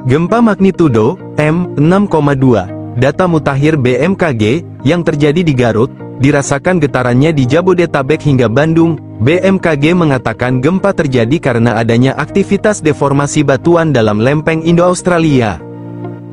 Gempa magnitudo M6,2. Data mutakhir BMKG yang terjadi di Garut, dirasakan getarannya di Jabodetabek hingga Bandung. BMKG mengatakan gempa terjadi karena adanya aktivitas deformasi batuan dalam lempeng Indo-Australia.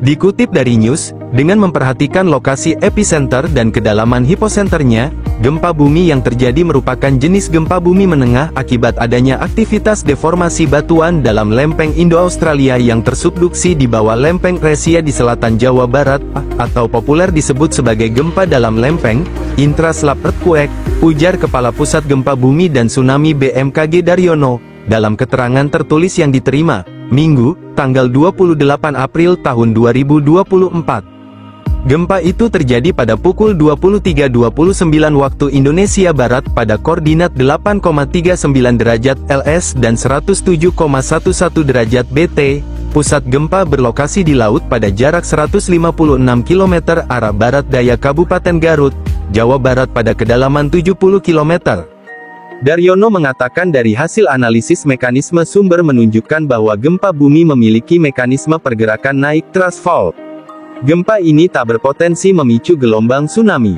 Dikutip dari News, dengan memperhatikan lokasi epicenter dan kedalaman hiposenternya, gempa bumi yang terjadi merupakan jenis gempa bumi menengah akibat adanya aktivitas deformasi batuan dalam lempeng Indo-Australia yang tersubduksi di bawah lempeng Resia di selatan Jawa Barat, atau populer disebut sebagai gempa dalam lempeng, intraslab earthquake, ujar Kepala Pusat Gempa Bumi dan Tsunami BMKG Daryono, dalam keterangan tertulis yang diterima, Minggu, tanggal 28 April tahun 2024. Gempa itu terjadi pada pukul 23.29 waktu Indonesia Barat pada koordinat 8,39 derajat LS dan 107,11 derajat BT. Pusat gempa berlokasi di laut pada jarak 156 km arah barat daya Kabupaten Garut, Jawa Barat pada kedalaman 70 km. Daryono mengatakan dari hasil analisis mekanisme sumber menunjukkan bahwa gempa bumi memiliki mekanisme pergerakan naik thrust fault. Gempa ini tak berpotensi memicu gelombang tsunami.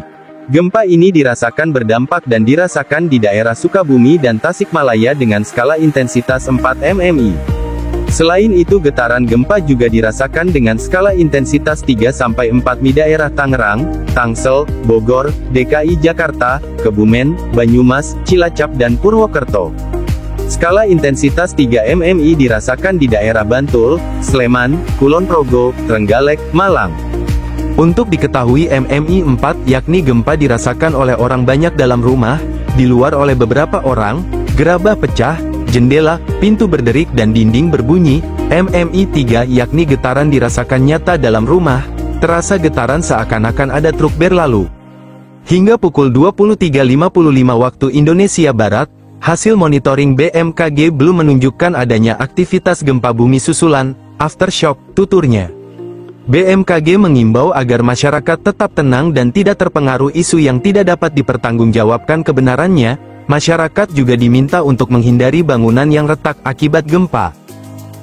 Gempa ini dirasakan berdampak dan dirasakan di daerah Sukabumi dan Tasikmalaya dengan skala intensitas 4 mmi. Selain itu getaran gempa juga dirasakan dengan skala intensitas 3-4 di daerah Tangerang, Tangsel, Bogor, DKI Jakarta, Kebumen, Banyumas, Cilacap dan Purwokerto. Skala intensitas 3 mmi dirasakan di daerah Bantul, Sleman, Kulon Progo, Trenggalek, Malang. Untuk diketahui MMI 4 yakni gempa dirasakan oleh orang banyak dalam rumah, di luar oleh beberapa orang, gerabah pecah, jendela, pintu berderik dan dinding berbunyi. MMI 3 yakni getaran dirasakan nyata dalam rumah, terasa getaran seakan-akan ada truk berlalu. Hingga pukul 23.55 waktu Indonesia Barat, hasil monitoring BMKG belum menunjukkan adanya aktivitas gempa bumi susulan, aftershock, tuturnya. BMKG mengimbau agar masyarakat tetap tenang dan tidak terpengaruh isu yang tidak dapat dipertanggungjawabkan kebenarannya. Masyarakat juga diminta untuk menghindari bangunan yang retak akibat gempa.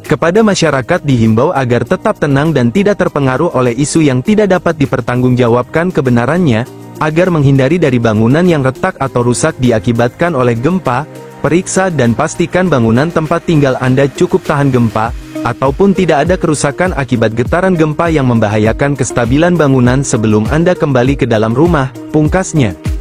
Kepada masyarakat dihimbau agar tetap tenang dan tidak terpengaruh oleh isu yang tidak dapat dipertanggungjawabkan kebenarannya, agar menghindari dari bangunan yang retak atau rusak diakibatkan oleh gempa. Periksa dan pastikan bangunan tempat tinggal Anda cukup tahan gempa, ataupun tidak ada kerusakan akibat getaran gempa yang membahayakan kestabilan bangunan sebelum Anda kembali ke dalam rumah, pungkasnya.